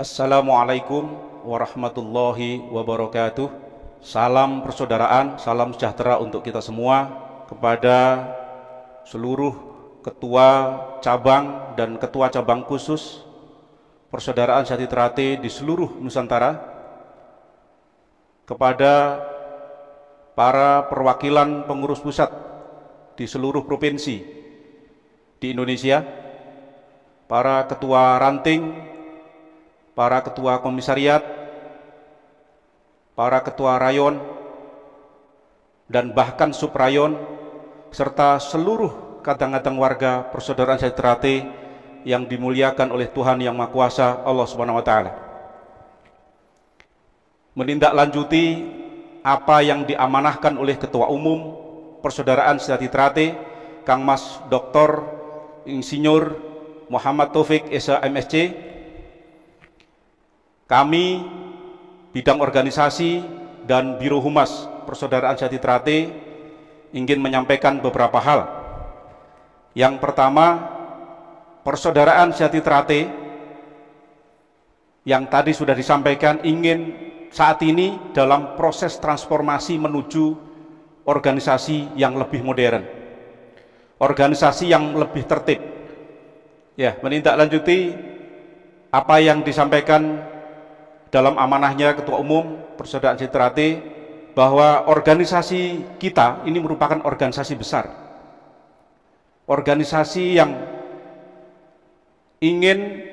Assalamualaikum warahmatullahi wabarakatuh. Salam persaudaraan, salam sejahtera untuk kita semua, kepada seluruh ketua cabang dan ketua cabang khusus Persaudaraan Sejati Ternate di seluruh Nusantara, kepada para perwakilan pengurus pusat di seluruh provinsi di Indonesia, para ketua ranting, para ketua komisariat, para ketua rayon, dan bahkan subrayon, serta seluruh kadang-kadang warga Persaudaraan Sejati Ternate yang dimuliakan oleh Tuhan Yang Maha Kuasa, Allah Subhanahu wa Ta'ala. Menindaklanjuti apa yang diamanahkan oleh Ketua Umum Persaudaraan Sejati Ternate, Kang Mas Dr. Insinyur Muhammad Taufik Esa MSc, kami bidang organisasi dan Biro Humas Persaudaraan Sejati Ternate ingin menyampaikan beberapa hal. Yang pertama, Persaudaraan Sejati Ternate yang tadi sudah disampaikan ingin saat ini dalam proses transformasi menuju organisasi yang lebih modern, organisasi yang lebih tertib. Ya, menindaklanjuti apa yang disampaikan dalam amanahnya Ketua Umum Persaudaraan Sejati Ternate, bahwa organisasi kita ini merupakan organisasi besar, organisasi yang ingin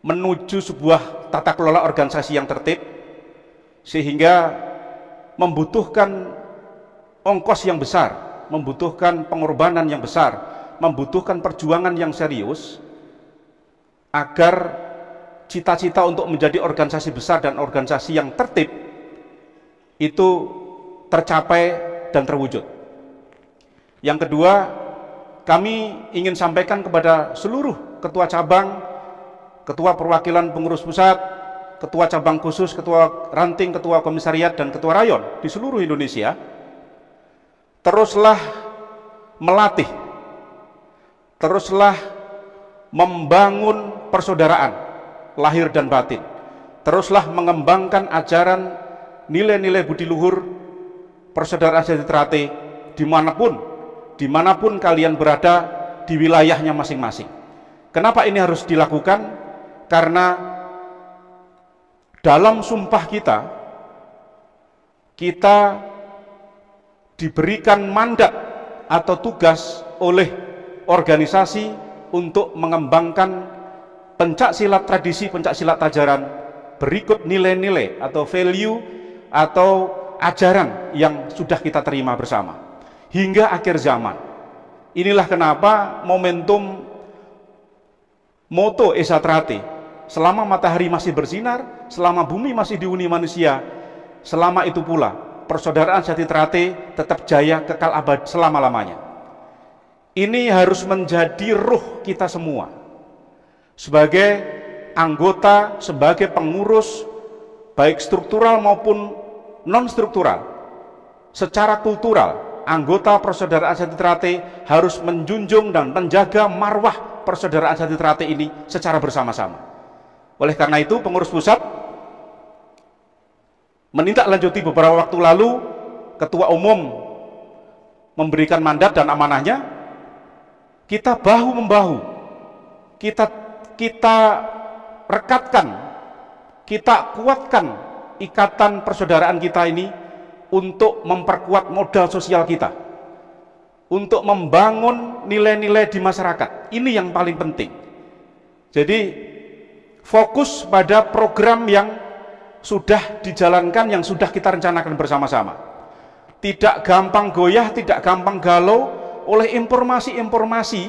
menuju sebuah tata kelola organisasi yang tertib, sehingga membutuhkan ongkos yang besar, membutuhkan pengorbanan yang besar, membutuhkan perjuangan yang serius agar cita-cita untuk menjadi organisasi besar dan organisasi yang tertib itu tercapai dan terwujud. Yang kedua, kami ingin sampaikan kepada seluruh ketua cabang, ketua perwakilan pengurus pusat, ketua cabang khusus, ketua ranting, ketua komisariat, dan ketua rayon di seluruh Indonesia, teruslah melatih, teruslah membangun persaudaraan lahir dan batin, teruslah mengembangkan ajaran nilai-nilai budi luhur Persaudaraan Sejati Ternate dimanapun kalian berada di wilayahnya masing-masing. Kenapa ini harus dilakukan? Karena dalam sumpah kita diberikan mandat atau tugas oleh organisasi untuk mengembangkan pencak silat tradisi, pencak silat ajaran berikut nilai-nilai atau value atau ajaran yang sudah kita terima bersama hingga akhir zaman. Inilah kenapa momentum moto Esa Ternate, selama matahari masih bersinar, selama bumi masih dihuni manusia, selama itu pula Persaudaraan Sejati Ternate tetap jaya kekal abad selama-lamanya. Ini harus menjadi ruh kita semua sebagai anggota, sebagai pengurus, baik struktural maupun non-struktural. Secara kultural, anggota Persaudaraan Sejati Ternate harus menjunjung dan menjaga marwah Persaudaraan Sejati Ternate ini secara bersama-sama. Oleh karena itu, pengurus pusat menindaklanjuti beberapa waktu lalu, Ketua Umum memberikan mandat dan amanahnya, kita bahu-membahu, kita rekatkan, kita kuatkan ikatan persaudaraan kita ini untuk memperkuat modal sosial kita, untuk membangun nilai-nilai di masyarakat. Ini yang paling penting. Jadi fokus pada program yang sudah dijalankan, yang sudah kita rencanakan bersama-sama. Tidak gampang goyah, tidak gampang galau oleh informasi-informasi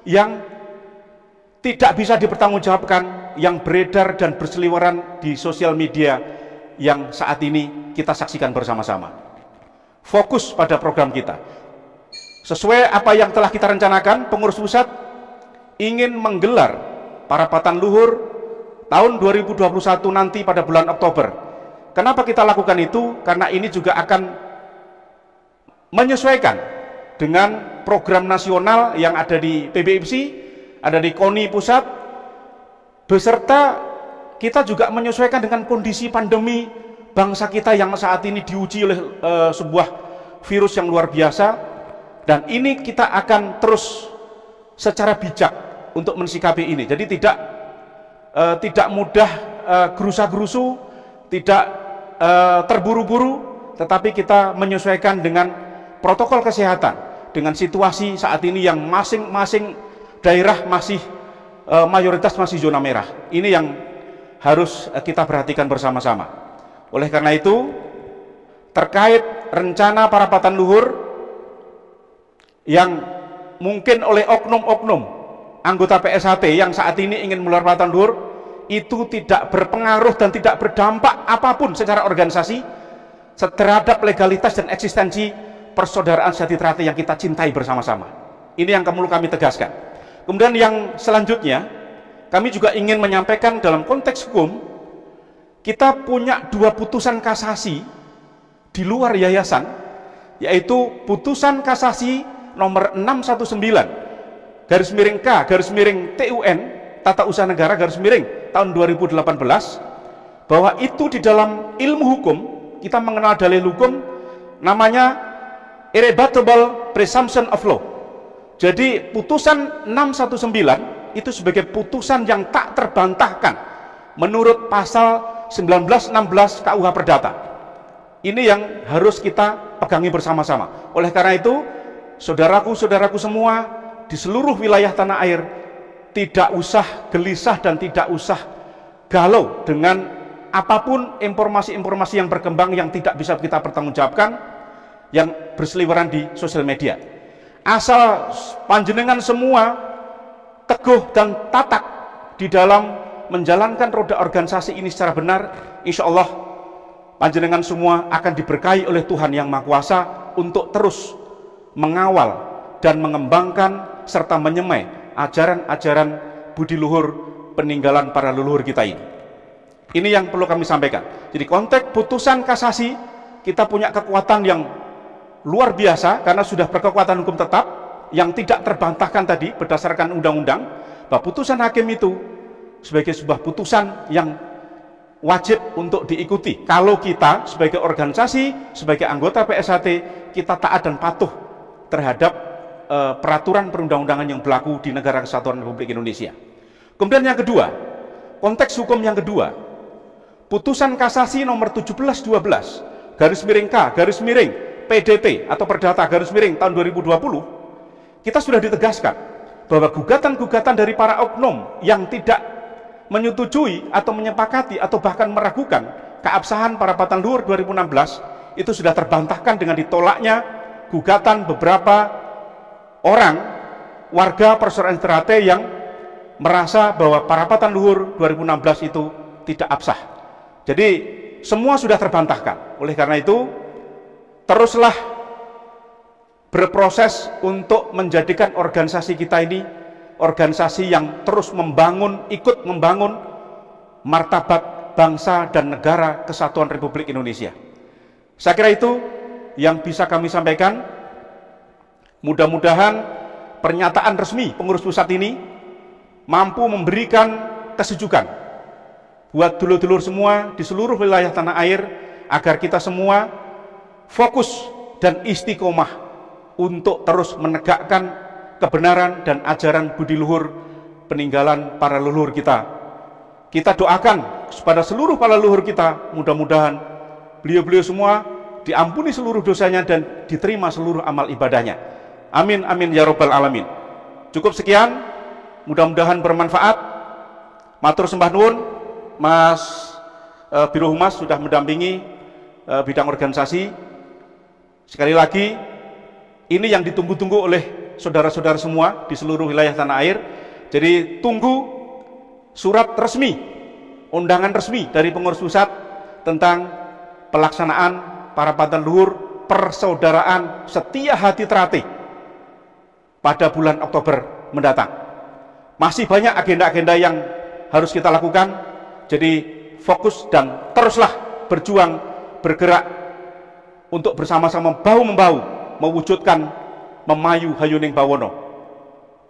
yang tidak bisa dipertanggungjawabkan, yang beredar dan berseliweran di sosial media yang saat ini kita saksikan bersama-sama. Fokus pada program kita. Sesuai apa yang telah kita rencanakan, pengurus pusat ingin menggelar parapatan luhur tahun 2021 nanti pada bulan Oktober. Kenapa kita lakukan itu? Karena ini juga akan menyesuaikan dengan program nasional yang ada di PBMC, ada di KONI pusat, beserta kita juga menyesuaikan dengan kondisi pandemi bangsa kita yang saat ini diuji oleh sebuah virus yang luar biasa, dan ini kita akan terus secara bijak untuk mensikapi ini. Jadi tidak mudah gerusa-gerusu, tidak terburu-buru, tetapi kita menyesuaikan dengan protokol kesehatan, dengan situasi saat ini yang masing-masing daerah masih mayoritas masih zona merah. Ini yang harus kita perhatikan bersama-sama. Oleh karena itu, terkait rencana parapatan luhur yang mungkin oleh oknum-oknum anggota PSHT yang saat ini ingin menggelar parapatan luhur, itu tidak berpengaruh dan tidak berdampak apapun secara organisasi terhadap legalitas dan eksistensi persaudaraan sejati teratai yang kita cintai bersama-sama. Ini yang perlu kami tegaskan. Kemudian yang selanjutnya, kami juga ingin menyampaikan dalam konteks hukum, kita punya 2 putusan kasasi di luar yayasan, yaitu putusan kasasi nomor 619 garis miring K garis miring TUN Tata Usaha Negara garis miring tahun 2018, bahwa itu di dalam ilmu hukum kita mengenal dalil hukum namanya irrebuttable presumption of law. Jadi putusan 619 itu sebagai putusan yang tak terbantahkan menurut pasal 1916 KUH Perdata. Ini yang harus kita pegangi bersama-sama. Oleh karena itu, saudaraku-saudaraku semua di seluruh wilayah tanah air, tidak usah gelisah dan tidak usah galau dengan apapun informasi-informasi yang berkembang yang tidak bisa kita pertanggungjawabkan, yang berseliweran di sosial media. Asal panjenengan semua teguh dan tatak di dalam menjalankan roda organisasi ini secara benar, insya Allah panjenengan semua akan diberkahi oleh Tuhan Yang Maha Kuasa untuk terus mengawal dan mengembangkan serta menyemai ajaran-ajaran budi luhur peninggalan para leluhur kita ini. Ini yang perlu kami sampaikan. Jadi konteks putusan kasasi, kita punya kekuatan yang luar biasa karena sudah berkekuatan hukum tetap yang tidak terbantahkan tadi berdasarkan undang-undang, bahwa putusan hakim itu sebagai sebuah putusan yang wajib untuk diikuti. Kalau kita sebagai organisasi, sebagai anggota PSHT, kita taat dan patuh terhadap peraturan perundang-undangan yang berlaku di Negara Kesatuan Republik Indonesia. Kemudian yang kedua, konteks hukum yang kedua, putusan kasasi nomor 1712 garis miring K garis miring PDT atau Perdata garis miring tahun 2020, kita sudah ditegaskan bahwa gugatan-gugatan dari para oknum yang tidak menyetujui atau menyepakati atau bahkan meragukan keabsahan parapatan luhur 2016 itu sudah terbantahkan dengan ditolaknya gugatan beberapa orang warga persaudaraan teratai yang merasa bahwa parapatan luhur 2016 itu tidak absah. Jadi semua sudah terbantahkan. Oleh karena itu, teruslah berproses untuk menjadikan organisasi kita ini organisasi yang terus membangun, ikut membangun martabat bangsa dan negara Kesatuan Republik Indonesia. Saya kira itu yang bisa kami sampaikan. Mudah-mudahan pernyataan resmi pengurus pusat ini mampu memberikan kesejukan buat dulur-dulur semua di seluruh wilayah tanah air, agar kita semua fokus dan istiqomah untuk terus menegakkan kebenaran dan ajaran budi luhur peninggalan para leluhur kita. Kita doakan kepada seluruh para leluhur kita, mudah-mudahan beliau-beliau semua diampuni seluruh dosanya dan diterima seluruh amal ibadahnya. Amin, amin, ya robbal alamin. Cukup sekian, mudah-mudahan bermanfaat. Matur sembah nuwun, Mas Biro Humas sudah mendampingi bidang organisasi. Sekali lagi, ini yang ditunggu-tunggu oleh saudara-saudara semua di seluruh wilayah tanah air. Jadi tunggu surat resmi, undangan resmi dari pengurus pusat tentang pelaksanaan parapatan luhur persaudaraan setia hati teratai pada bulan Oktober mendatang. Masih banyak agenda-agenda yang harus kita lakukan. Jadi fokus dan teruslah berjuang, bergerak untuk bersama-sama bahu-membahu mewujudkan Memayu Hayuning Bawono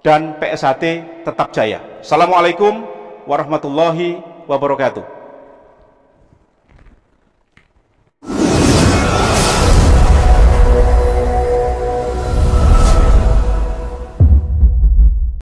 dan PSHT tetap jaya. Assalamualaikum warahmatullahi wabarakatuh.